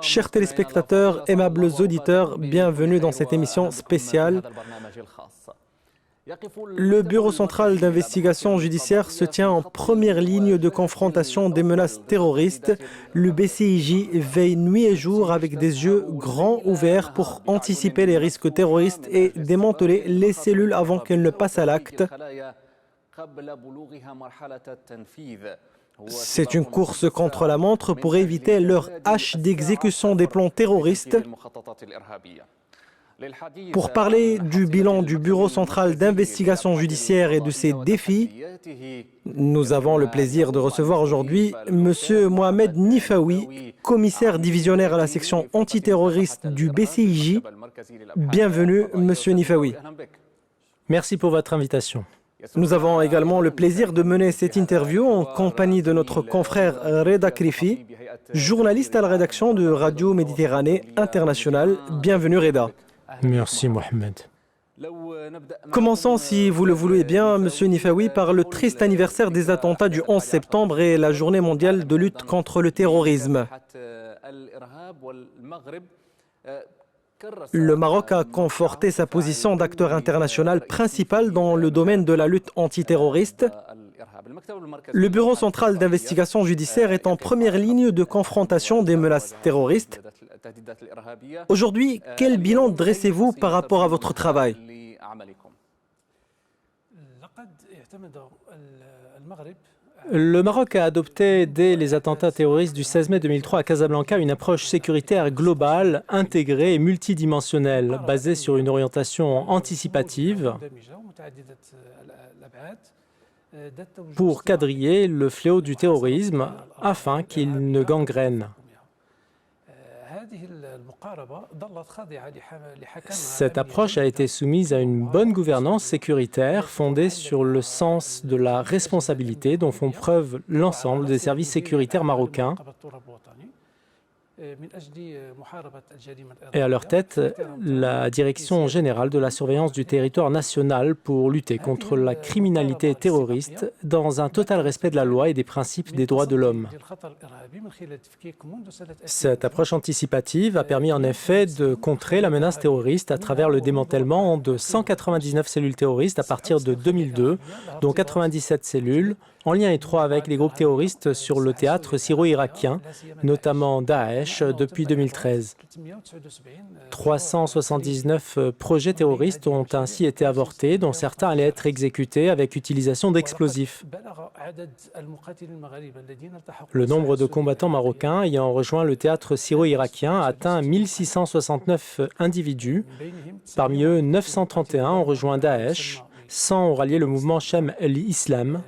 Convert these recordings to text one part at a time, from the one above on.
Chers téléspectateurs, aimables auditeurs, bienvenue dans cette émission spéciale. Le Bureau central d'investigation judiciaire se tient en première ligne de confrontation des menaces terroristes. Le BCIJ veille nuit et jour avec des yeux grands ouverts pour anticiper les risques terroristes et démanteler les cellules avant qu'elles ne passent à l'acte. C'est une course contre la montre pour éviter leur hache d'exécution des plans terroristes. Pour parler du bilan du Bureau central d'investigation judiciaire et de ses défis, nous avons le plaisir de recevoir aujourd'hui M. Mohamed Nifaoui, commissaire divisionnaire à la section antiterroriste du BCIJ. Bienvenue, M. Nifaoui. Merci pour votre invitation. Nous avons également le plaisir de mener cette interview en compagnie de notre confrère Reda Krifi, journaliste à la rédaction de Radio Méditerranée Internationale. Bienvenue Reda. Merci Mohamed. Commençons, si vous le voulez bien, M. Nifaoui, par le triste anniversaire des attentats du 11 septembre et la journée mondiale de lutte contre le terrorisme. Le Maroc a conforté sa position d'acteur international principal dans le domaine de la lutte antiterroriste. Le Bureau central d'investigation judiciaire est en première ligne de confrontation des menaces terroristes. Aujourd'hui, quel bilan dressez-vous par rapport à votre travail ? Le Maroc a adopté dès les attentats terroristes du 16 mai 2003 à Casablanca une approche sécuritaire globale, intégrée et multidimensionnelle, basée sur une orientation anticipative pour quadriller le fléau du terrorisme afin qu'il ne gangrène. Cette approche a été soumise à une bonne gouvernance sécuritaire fondée sur le sens de la responsabilité dont font preuve l'ensemble des services sécuritaires marocains et à leur tête la Direction générale de la surveillance du territoire national pour lutter contre la criminalité terroriste dans un total respect de la loi et des principes des droits de l'homme. Cette approche anticipative a permis en effet de contrer la menace terroriste à travers le démantèlement de 199 cellules terroristes à partir de 2002, dont 97 cellules en lien étroit avec les groupes terroristes sur le théâtre syro-irakien, notamment Daesh, depuis 2013. 379 projets terroristes ont ainsi été avortés, dont certains allaient être exécutés avec utilisation d'explosifs. Le nombre de combattants marocains ayant rejoint le théâtre syro-irakien a atteint 1669 individus. Parmi eux, 931 ont rejoint Daesh, 100 ont rallié le mouvement Shem el-Islam,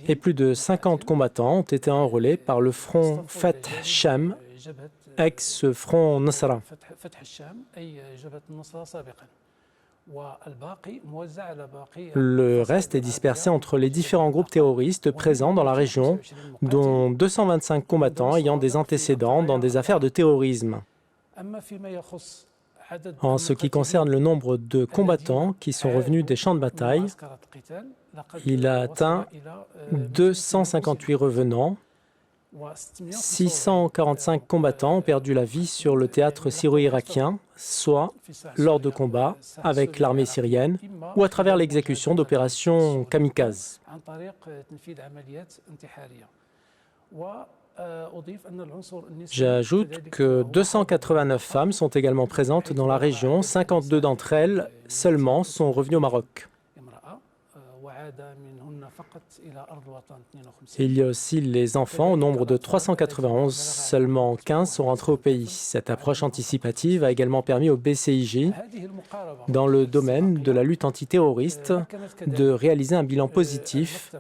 et plus de 50 combattants ont été enrôlés par le front Fath Sham, ex-front Nasra. Le reste est dispersé entre les différents groupes terroristes présents dans la région, dont 225 combattants ayant des antécédents dans des affaires de terrorisme. En ce qui concerne le nombre de combattants qui sont revenus des champs de bataille, il a atteint 258 revenants. 645 combattants ont perdu la vie sur le théâtre syro-irakien, soit lors de combats avec l'armée syrienne ou à travers l'exécution d'opérations kamikazes. J'ajoute que 289 femmes sont également présentes dans la région. 52 d'entre elles seulement sont revenues au Maroc. Il y a aussi les enfants, au nombre de 391, seulement 15 sont rentrés au pays. Cette approche anticipative a également permis au BCIJ, dans le domaine de la lutte antiterroriste, de réaliser un bilan positif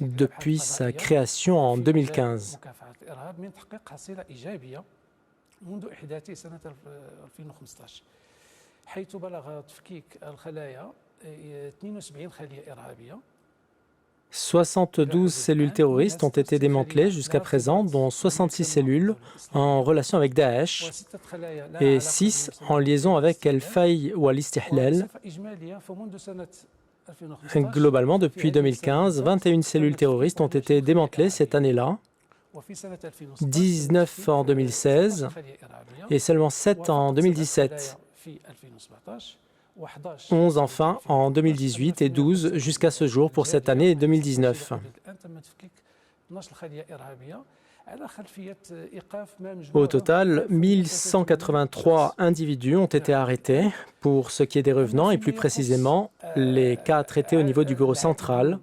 depuis sa création en 2015. حيث بلغ تفكيك الخلايا 72 خلية إرهابية 72 cellules terroristes ont été démantelées jusqu'à présent, dont 66 cellules en relation avec Daesh et 6 en liaison avec El-Fay ou Al-Istihlal. Globalement, depuis 2015, 21 cellules terroristes ont été démantelées cette année-là, 19 en 2016 et seulement 7 en 2017. 11 enfin en 2018 et 12 jusqu'à ce jour pour cette année 2019. Au total, 1183 individus ont été arrêtés pour ce qui est des revenants et plus précisément les cas traités au niveau du bureau central.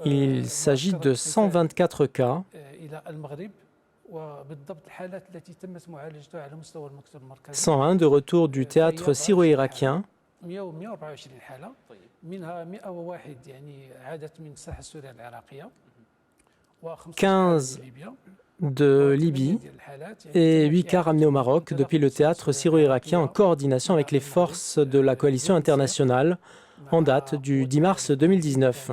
Il s'agit de 124 cas. 101 de retour du théâtre syro-irakien, 15 de Libye et 8 cas ramenés au Maroc depuis le théâtre syro-irakien en coordination avec les forces de la coalition internationale en date du 10 mars 2019.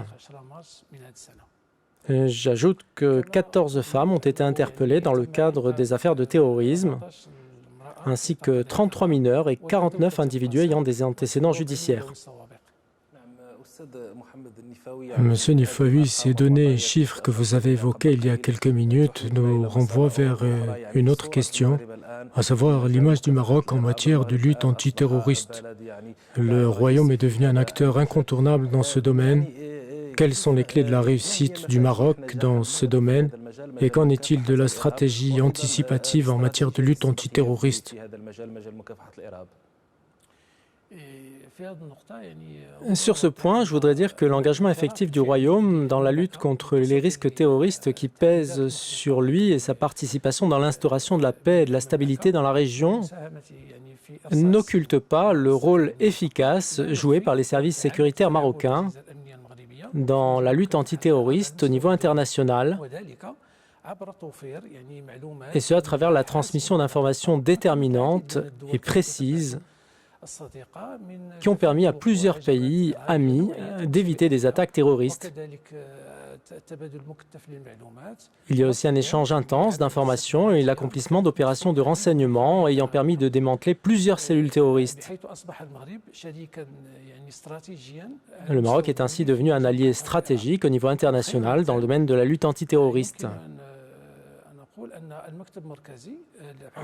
J'ajoute que 14 femmes ont été interpellées dans le cadre des affaires de terrorisme, ainsi que 33 mineurs et 49 individus ayant des antécédents judiciaires. Monsieur Nifaoui, ces données et chiffres que vous avez évoqués il y a quelques minutes nous renvoient vers une autre question, à savoir l'image du Maroc en matière de lutte antiterroriste. Le Royaume est devenu un acteur incontournable dans ce domaine. Quelles sont les clés de la réussite du Maroc dans ce domaine et qu'en est-il de la stratégie anticipative en matière de lutte antiterroriste? Sur ce point, je voudrais dire que l'engagement effectif du Royaume dans la lutte contre les risques terroristes qui pèsent sur lui et sa participation dans l'instauration de la paix et de la stabilité dans la région n'occulte pas le rôle efficace joué par les services sécuritaires marocains dans la lutte antiterroriste au niveau international, et ce à travers la transmission d'informations déterminantes et précises qui ont permis à plusieurs pays amis d'éviter des attaques terroristes. Il y a aussi un échange intense d'informations et l'accomplissement d'opérations de renseignement ayant permis de démanteler plusieurs cellules terroristes. Le Maroc est ainsi devenu un allié stratégique au niveau international dans le domaine de la lutte antiterroriste.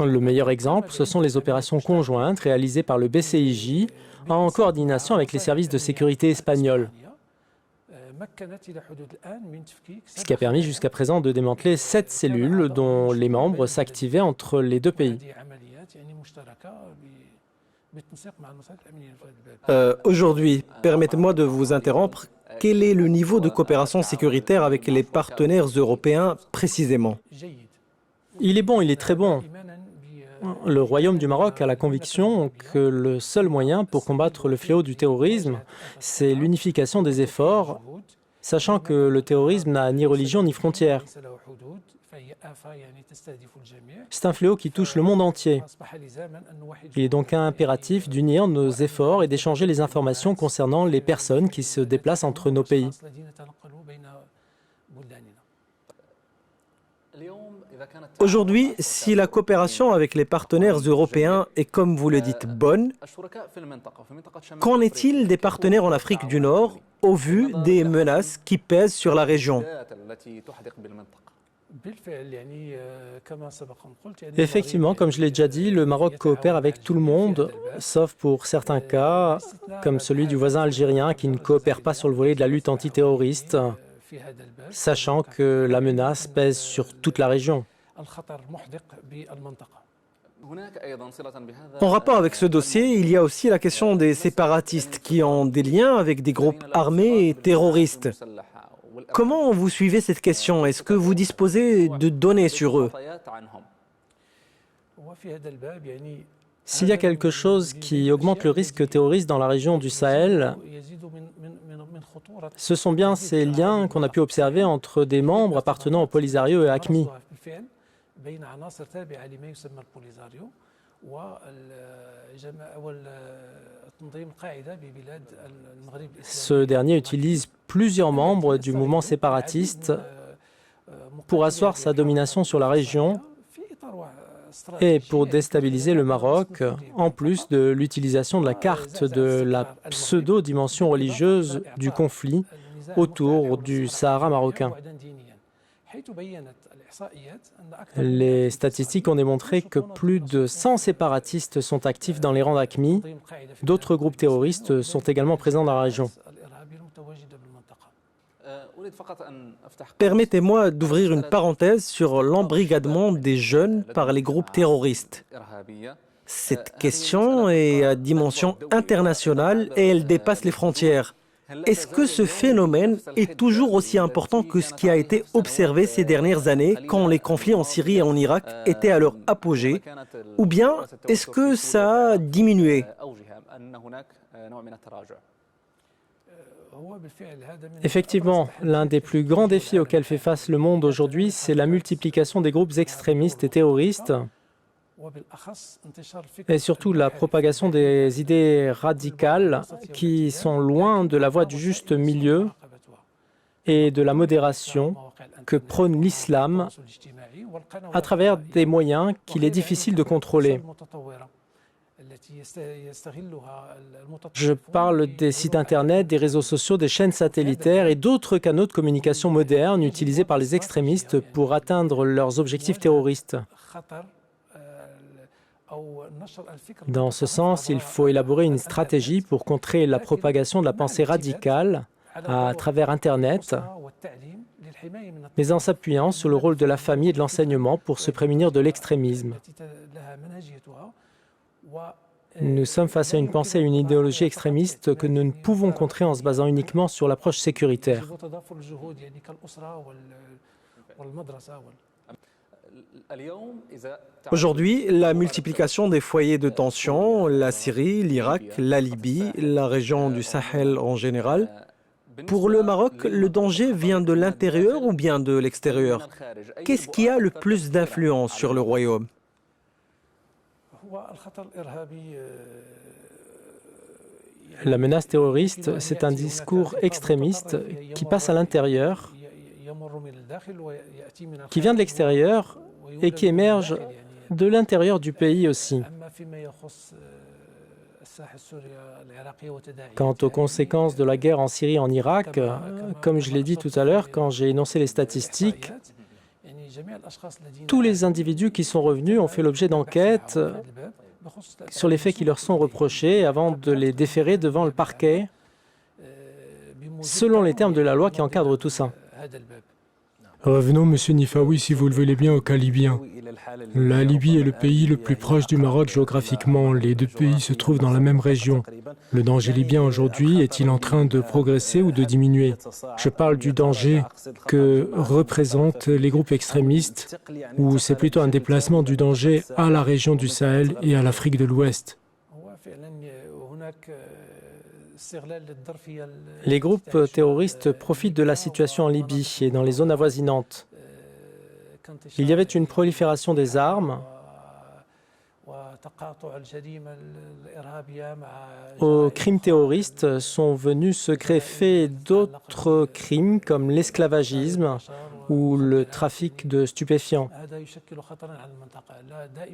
Le meilleur exemple, ce sont les opérations conjointes réalisées par le BCIJ en coordination avec les services de sécurité espagnols, ce qui a permis jusqu'à présent de démanteler 7 cellules dont les membres s'activaient entre les deux pays. Aujourd'hui, permettez-moi de vous interrompre. Quel est le niveau de coopération sécuritaire avec les partenaires européens précisément? Il est bon, il est très bon. Le Royaume du Maroc a la conviction que le seul moyen pour combattre le fléau du terrorisme, c'est l'unification des efforts, sachant que le terrorisme n'a ni religion ni frontières. C'est un fléau qui touche le monde entier. Il est donc impératif d'unir nos efforts et d'échanger les informations concernant les personnes qui se déplacent entre nos pays. Aujourd'hui, si la coopération avec les partenaires européens est, comme vous le dites, bonne, qu'en est-il des partenaires en Afrique du Nord au vu des menaces qui pèsent sur la région? Effectivement, comme je l'ai déjà dit, le Maroc coopère avec tout le monde, sauf pour certains cas, comme celui du voisin algérien qui ne coopère pas sur le volet de la lutte antiterroriste, sachant que la menace pèse sur toute la région. En rapport avec ce dossier, il y a aussi la question des séparatistes qui ont des liens avec des groupes armés et terroristes. Comment vous suivez cette question? Est-ce que vous disposez de données sur eux? S'il y a quelque chose qui augmente le risque terroriste dans la région du Sahel, ce sont bien ces liens qu'on a pu observer entre des membres appartenant au Polisario et AQMI. Ce dernier utilise plusieurs membres du mouvement séparatiste pour asseoir sa domination sur la région et pour déstabiliser le Maroc, en plus de l'utilisation de la carte de la pseudo-dimension religieuse du conflit autour du Sahara marocain. Les statistiques ont démontré que plus de 100 séparatistes sont actifs dans les rangs d'AQMI. D'autres groupes terroristes sont également présents dans la région. Permettez-moi d'ouvrir une parenthèse sur l'embrigadement des jeunes par les groupes terroristes. Cette question est à dimension internationale et elle dépasse les frontières. Est-ce que ce phénomène est toujours aussi important que ce qui a été observé ces dernières années quand les conflits en Syrie et en Irak étaient à leur apogée, ou bien est-ce que ça a diminué? Effectivement, l'un des plus grands défis auxquels fait face le monde aujourd'hui, c'est la multiplication des groupes extrémistes et terroristes, et surtout la propagation des idées radicales qui sont loin de la voie du juste milieu et de la modération que prône l'islam à travers des moyens qu'il est difficile de contrôler. Je parle des sites internet, des réseaux sociaux, des chaînes satellitaires et d'autres canaux de communication modernes utilisés par les extrémistes pour atteindre leurs objectifs terroristes. Dans ce sens, il faut élaborer une stratégie pour contrer la propagation de la pensée radicale à travers Internet, mais en s'appuyant sur le rôle de la famille et de l'enseignement pour se prémunir de l'extrémisme. Nous sommes face à une pensée et une idéologie extrémiste que nous ne pouvons contrer en se basant uniquement sur l'approche sécuritaire. Aujourd'hui, la multiplication des foyers de tension, la Syrie, l'Irak, la Libye, la région du Sahel en général, pour le Maroc, le danger vient de l'intérieur ou bien de l'extérieur? Qu'est-ce qui a le plus d'influence sur le royaume? La menace terroriste, c'est un discours extrémiste qui passe à l'intérieur, qui vient de l'extérieur et qui émerge de l'intérieur du pays aussi. Quant aux conséquences de la guerre en Syrie et en Irak, comme je l'ai dit tout à l'heure quand j'ai énoncé les statistiques, tous les individus qui sont revenus ont fait l'objet d'enquêtes sur les faits qui leur sont reprochés avant de les déférer devant le parquet, selon les termes de la loi qui encadre tout ça. Revenons, Monsieur Nifaoui, si vous le voulez bien, au cas libyen. La Libye est le pays le plus proche du Maroc géographiquement. Les deux pays se trouvent dans la même région. Le danger libyen aujourd'hui est-il en train de progresser ou de diminuer? Je parle du danger que représentent les groupes extrémistes, ou c'est plutôt un déplacement du danger à la région du Sahel et à l'Afrique de l'Ouest. Les groupes terroristes profitent de la situation en Libye et dans les zones avoisinantes. Il y avait une prolifération des armes. Aux crimes terroristes sont venus se greffer d'autres crimes comme l'esclavagisme ou le trafic de stupéfiants.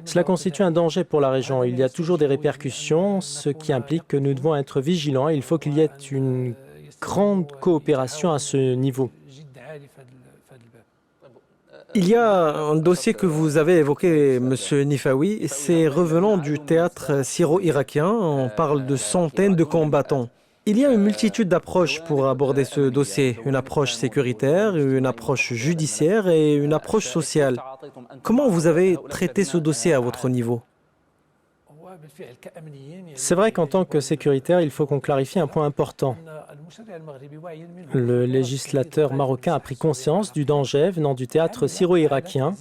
Cela constitue un danger pour la région. Il y a toujours des répercussions, ce qui implique que nous devons être vigilants. Il faut qu'il y ait une grande coopération à ce niveau. Il y a un dossier que vous avez évoqué, Monsieur Nifaoui, c'est revenant du théâtre syro-irakien. On parle de centaines de combattants. Il y a une multitude d'approches pour aborder ce dossier, une approche sécuritaire, une approche judiciaire et une approche sociale. Comment vous avez traité ce dossier à votre niveau? C'est vrai qu'en tant que sécuritaire, il faut qu'on clarifie un point important. Le législateur marocain a pris conscience du danger venant du théâtre syro-irakien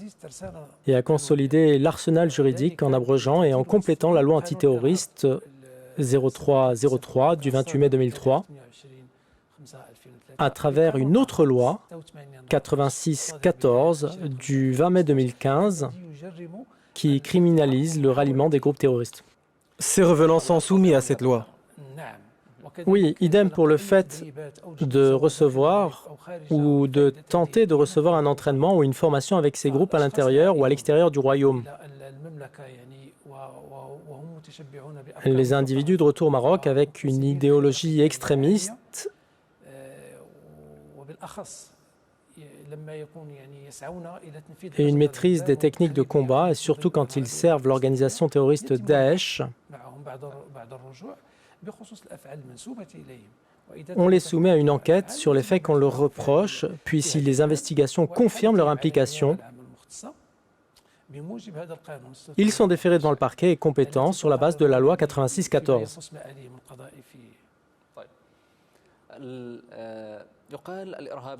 et a consolidé l'arsenal juridique en abrogeant et en complétant la loi antiterroriste 0303 du 28 mai 2003 à travers une autre loi 8614 du 20 mai 2015 qui criminalise le ralliement des groupes terroristes. Ces revenants sont soumis à cette loi. Oui, idem pour le fait de recevoir ou de tenter de recevoir un entraînement ou une formation avec ces groupes à l'intérieur ou à l'extérieur du royaume. Les individus de retour au Maroc avec une idéologie extrémiste et une maîtrise des techniques de combat, et surtout quand ils servent l'organisation terroriste Daesh, on les soumet à une enquête sur les faits qu'on leur reproche, puis si les investigations confirment leur implication, ils sont déférés devant le parquet et compétents sur la base de la loi 86-14.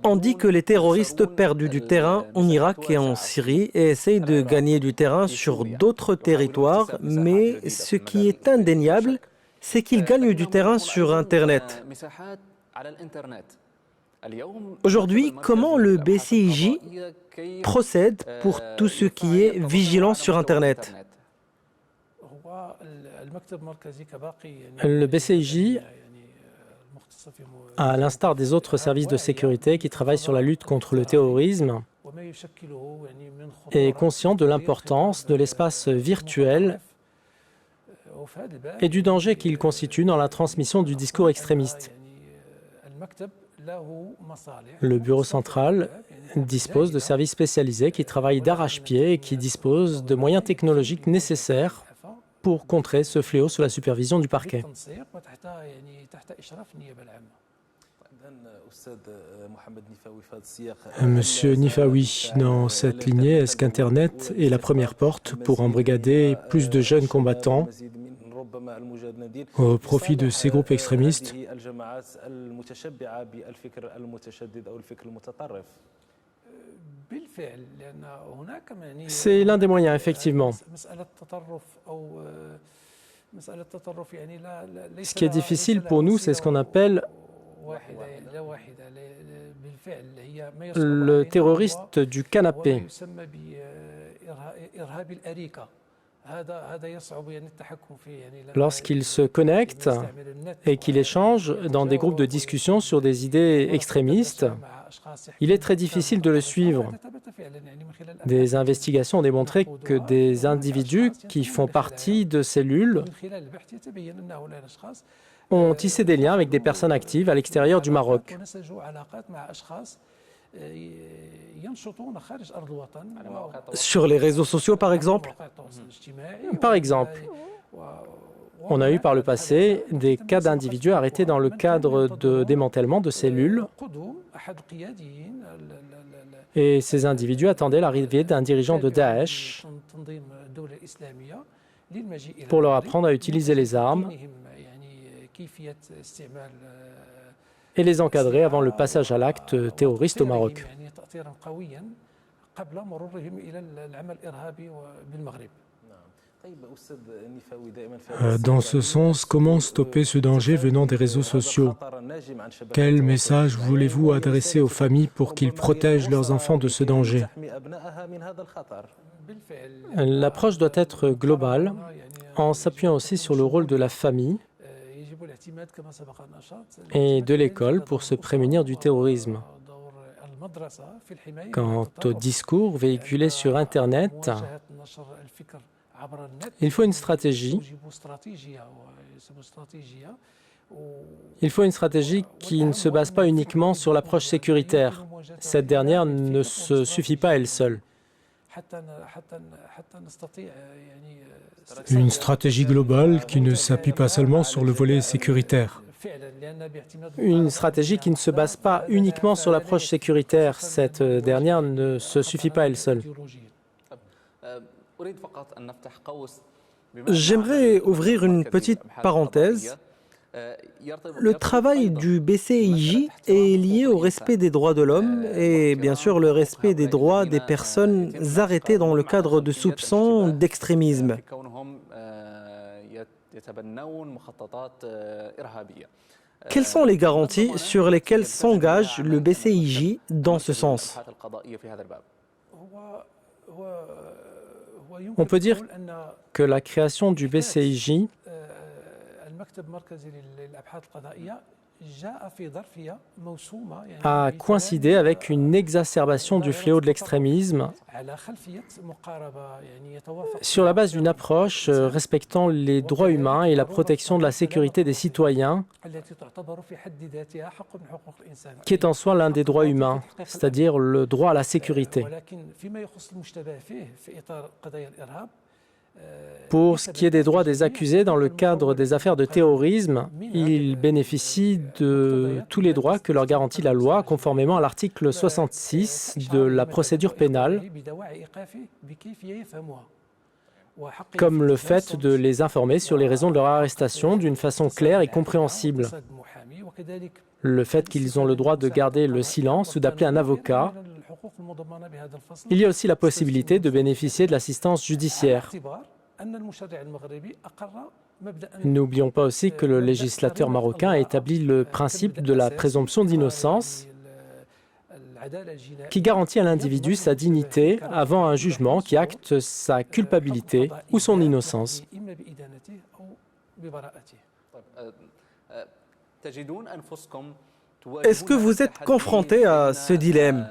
On dit que les terroristes perdent du terrain en Irak et en Syrie et essayent de gagner du terrain sur d'autres territoires, mais ce qui est indéniable, c'est qu'ils gagnent du terrain sur Internet. Aujourd'hui, comment le BCIJ procède pour tout ce qui est vigilance sur Internet? Le BCIJ, à l'instar des autres services de sécurité qui travaillent sur la lutte contre le terrorisme, est conscient de l'importance de l'espace virtuel et du danger qu'il constitue dans la transmission du discours extrémiste. Le bureau central dispose de services spécialisés qui travaillent d'arrache-pied et qui disposent de moyens technologiques nécessaires pour contrer ce fléau sous la supervision du parquet. Monsieur Nifaoui, dans cette lignée, est-ce qu'Internet est la première porte pour embrigader plus de jeunes combattants au profit de ces groupes extrémistes? C'est l'un des moyens, effectivement. Ce qui est difficile pour nous, c'est ce qu'on appelle le terroriste du canapé. Lorsqu'il se connecte et qu'il échange dans des groupes de discussion sur des idées extrémistes, il est très difficile de le suivre. Des investigations ont démontré que des individus qui font partie de cellules ont tissé des liens avec des personnes actives à l'extérieur du Maroc. Sur les réseaux sociaux, par exemple? Par exemple, on a eu par le passé des cas d'individus arrêtés dans le cadre de démantèlement de cellules, et ces individus attendaient l'arrivée d'un dirigeant de Daesh pour leur apprendre à utiliser les armes et les encadrer avant le passage à l'acte terroriste au Maroc. Dans ce sens, comment stopper ce danger venant des réseaux sociaux? Quel message voulez-vous adresser aux familles pour qu'ils protègent leurs enfants de ce danger? L'approche doit être globale, en s'appuyant aussi sur le rôle de la famille et de l'école pour se prémunir du terrorisme. Quant au discours véhiculé sur Internet, il faut une stratégie. Il faut une stratégie qui ne se base pas uniquement sur l'approche sécuritaire. Cette dernière ne se suffit pas elle seule. Une stratégie globale qui ne s'appuie pas seulement sur le volet sécuritaire. Une stratégie qui ne se base pas uniquement sur l'approche sécuritaire. Cette dernière ne se suffit pas elle seule. J'aimerais ouvrir une petite parenthèse. Le travail du BCIJ est lié au respect des droits de l'homme et bien sûr le respect des droits des personnes arrêtées dans le cadre de soupçons d'extrémisme. Quelles sont les garanties sur lesquelles s'engage le BCIJ dans ce sens? On peut dire que la création du BCIJ a coïncidé avec une exacerbation du fléau de l'extrémisme sur la base d'une approche respectant les droits humains et la protection de la sécurité des citoyens, qui est en soi l'un des droits humains, c'est-à-dire le droit à la sécurité. Pour ce qui est des droits des accusés dans le cadre des affaires de terrorisme, ils bénéficient de tous les droits que leur garantit la loi, conformément à l'article 66 de la procédure pénale, comme le fait de les informer sur les raisons de leur arrestation d'une façon claire et compréhensible, le fait qu'ils ont le droit de garder le silence ou d'appeler un avocat. Il y a aussi la possibilité de bénéficier de l'assistance judiciaire. N'oublions pas aussi que le législateur marocain a établi le principe de la présomption d'innocence qui garantit à l'individu sa dignité avant un jugement qui acte sa culpabilité ou son innocence. Est-ce que vous êtes confronté à ce dilemme?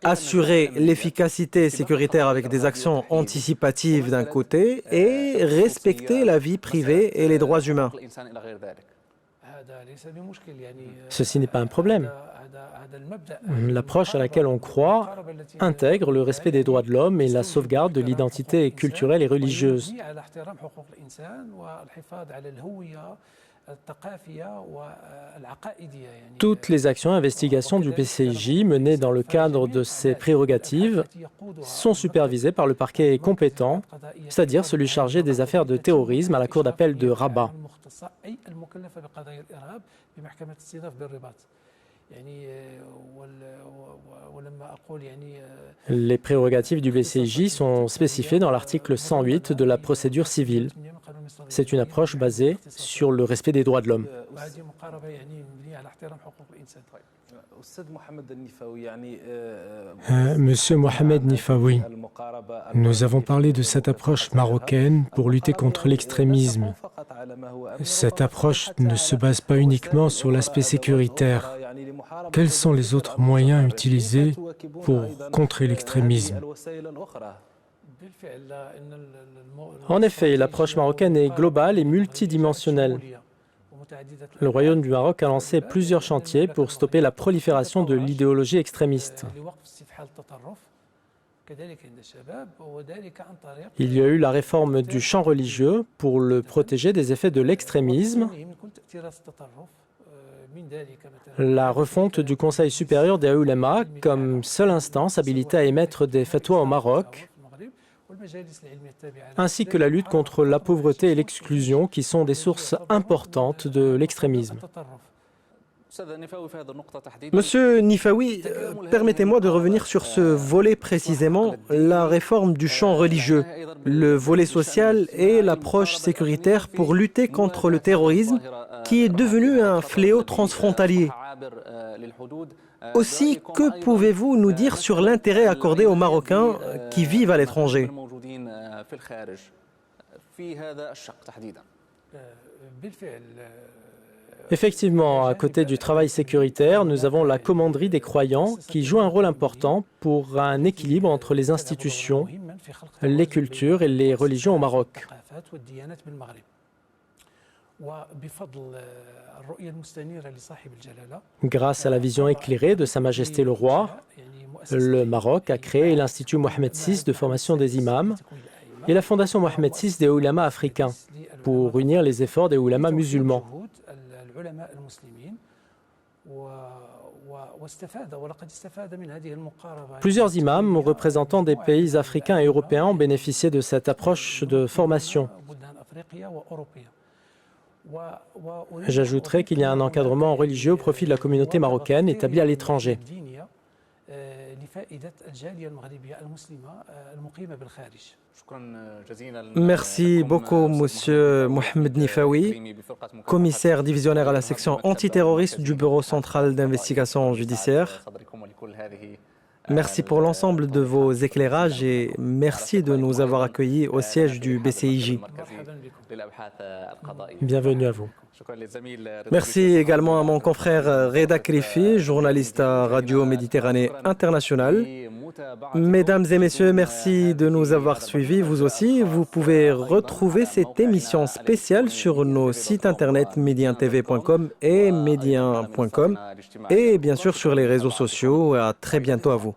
Assurer l'efficacité sécuritaire avec des actions anticipatives d'un côté et respecter la vie privée et les droits humains. Ceci n'est pas un problème. L'approche à laquelle on croit intègre le respect des droits de l'homme et la sauvegarde de l'identité culturelle et religieuse. Toutes les actions et investigations du BCIJ menées dans le cadre de ces prérogatives sont supervisées par le parquet compétent, c'est-à-dire celui chargé des affaires de terrorisme à la cour d'appel de Rabat. Les prérogatives du BCIJ sont spécifiées dans l'article 108 de la procédure civile. C'est une approche basée sur le respect des droits de l'homme. Monsieur Mohamed Nifawi, nous avons parlé de cette approche marocaine pour lutter contre l'extrémisme. Cette approche ne se base pas uniquement sur l'aspect sécuritaire. Quels sont les autres moyens utilisés pour contrer l'extrémisme? En effet, l'approche marocaine est globale et multidimensionnelle. Le Royaume du Maroc a lancé plusieurs chantiers pour stopper la prolifération de l'idéologie extrémiste. Il y a eu la réforme du champ religieux pour le protéger des effets de l'extrémisme, la refonte du Conseil supérieur des ulama comme seule instance habilitée à émettre des fatwas au Maroc, ainsi que la lutte contre la pauvreté et l'exclusion qui sont des sources importantes de l'extrémisme. Monsieur Nifawi, permettez-moi de revenir sur ce volet précisément, la réforme du champ religieux, le volet social et l'approche sécuritaire pour lutter contre le terrorisme qui est devenu un fléau transfrontalier. Aussi, que pouvez-vous nous dire sur l'intérêt accordé aux Marocains qui vivent à l'étranger? Effectivement, à côté du travail sécuritaire, nous avons la commanderie des croyants qui joue un rôle important pour un équilibre entre les institutions, les cultures et les religions au Maroc. Grâce à la vision éclairée de Sa Majesté le Roi, le Maroc a créé l'Institut Mohamed VI de formation des imams et la Fondation Mohamed VI des oulémas africains pour unir les efforts des oulémas musulmans. Plusieurs imams représentant des pays africains et européens ont bénéficié de cette approche de formation. J'ajouterai qu'il y a un encadrement religieux au profit de la communauté marocaine établie à l'étranger. Merci beaucoup, Monsieur Mohamed Nifawi, commissaire divisionnaire à la section antiterroriste du Bureau central d'investigation judiciaire. Merci pour l'ensemble de vos éclairages et merci de nous avoir accueillis au siège du BCIJ. Bienvenue à vous. Merci également à mon confrère Reda Krifi, journaliste à Radio Méditerranée Internationale. Mesdames et messieurs, merci de nous avoir suivis. Vous aussi, vous pouvez retrouver cette émission spéciale sur nos sites internet medientv.com et medien.com et bien sûr sur les réseaux sociaux. À très bientôt à vous.